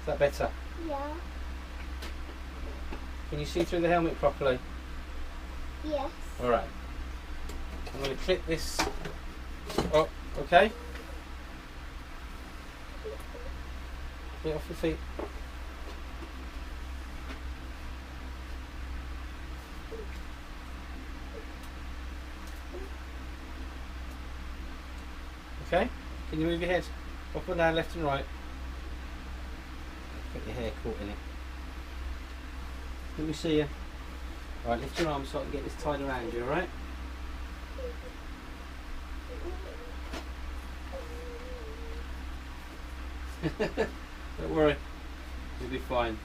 Is that better? Yeah. Can you see through the helmet properly? Yes. Alright. I'm going to clip this up, okay? Get off your feet. Okay? Can you move your head up and down, left and right? Get your hair caught in it. Let me see you. Alright, lift your arms so I can get this tied around you, alright? Don't worry, you'll be fine.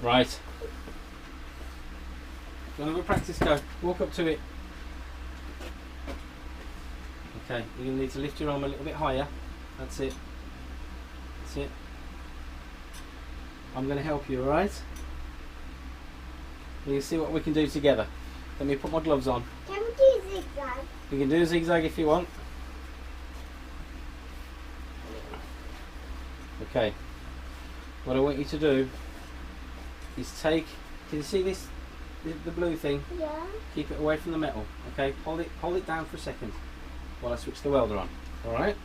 Right. Go and have a practice go. Walk up to it. Okay, you're going to need to lift your arm a little bit higher. That's it. That's it. I'm going to help you, alright? You can see what we can do together. Let me put my gloves on. Can we do zigzag? You can do a zigzag if you want. Okay. What I want you to do is take, can you see this, the blue thing? Yeah. Keep it away from the metal. Okay, hold it down for a second while I switch the welder on. Alright?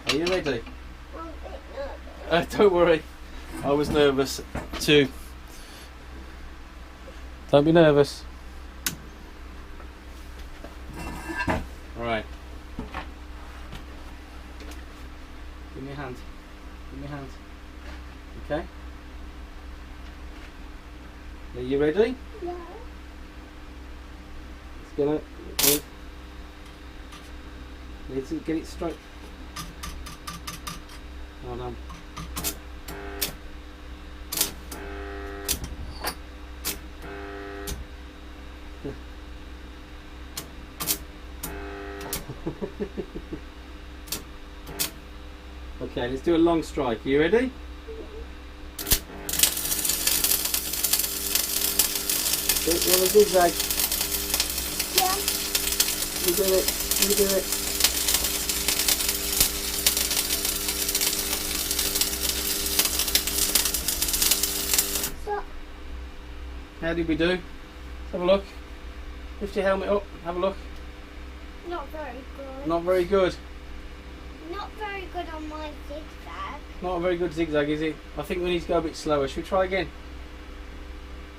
Are you ready? I'm a bit nervous. Don't worry. I was nervous too. Don't be nervous. Alright. Give me a hand. Give me a hand. Okay? Are you ready? Yeah. It's gonna need to get it straight. Well done. Okay, let's do a long strike. Are you ready? You want a zigzag? Yeah. You do it. You do it. So, How did we do? Let's have a look. Lift your helmet up. Have a look. not very good. Not very good. Not very good on my zigzag. Not a very good zigzag, is it? I think we need to go a bit slower. Should we try again?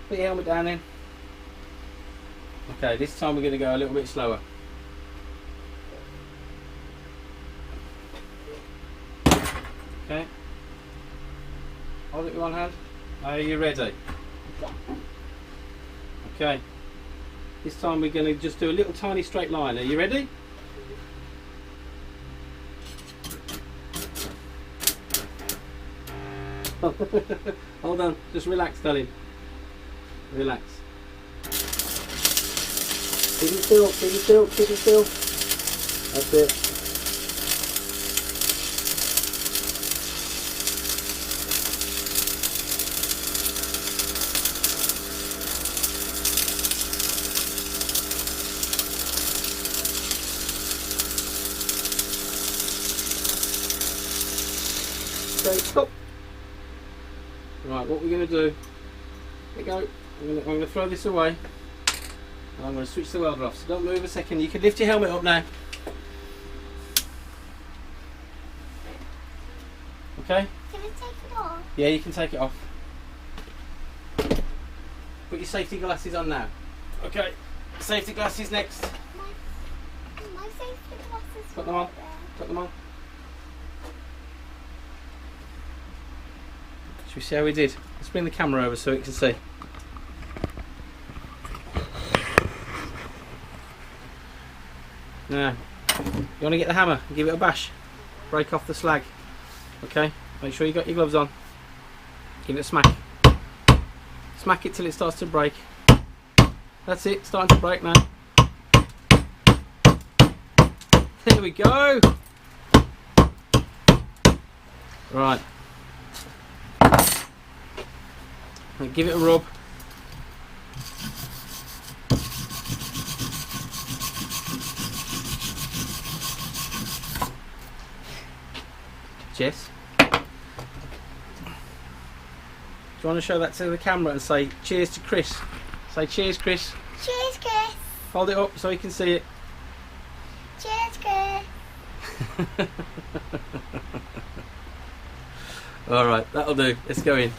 Put your helmet down then. Okay, this time we're going to go a little bit slower. Okay. Hold it with one hand. Are you ready? Yeah. Okay. This time we're going to just do a little tiny straight line. Are you ready? Hold on, just relax, darling. Relax. Keep it still, keep it still, keep it still. That's it. Okay, stop. Right, what we're going to do, there we go, I'm going to throw this away and I'm going to switch the welder off, so don't move a second. You can lift your helmet up now. Okay? Can I take it off? Yeah, you can take it off. Put your safety glasses on now. Okay, safety glasses next. My safety glasses. Put them on, put them on. Should we see how we did? Let's bring the camera over so we can see. Now, you want to get the hammer and give it a bash. Break off the slag. Okay, make sure you got your gloves on. Give it a smack. Smack it till it starts to break. That's it, starting to break now. There we go. Right. And give it a rub. Jess. Do you want to show that to the camera and say cheers to Chris? Say cheers, Chris. Cheers, Chris. Hold it up so you can see it. Cheers, Chris. Alright, that'll do. Let's go in.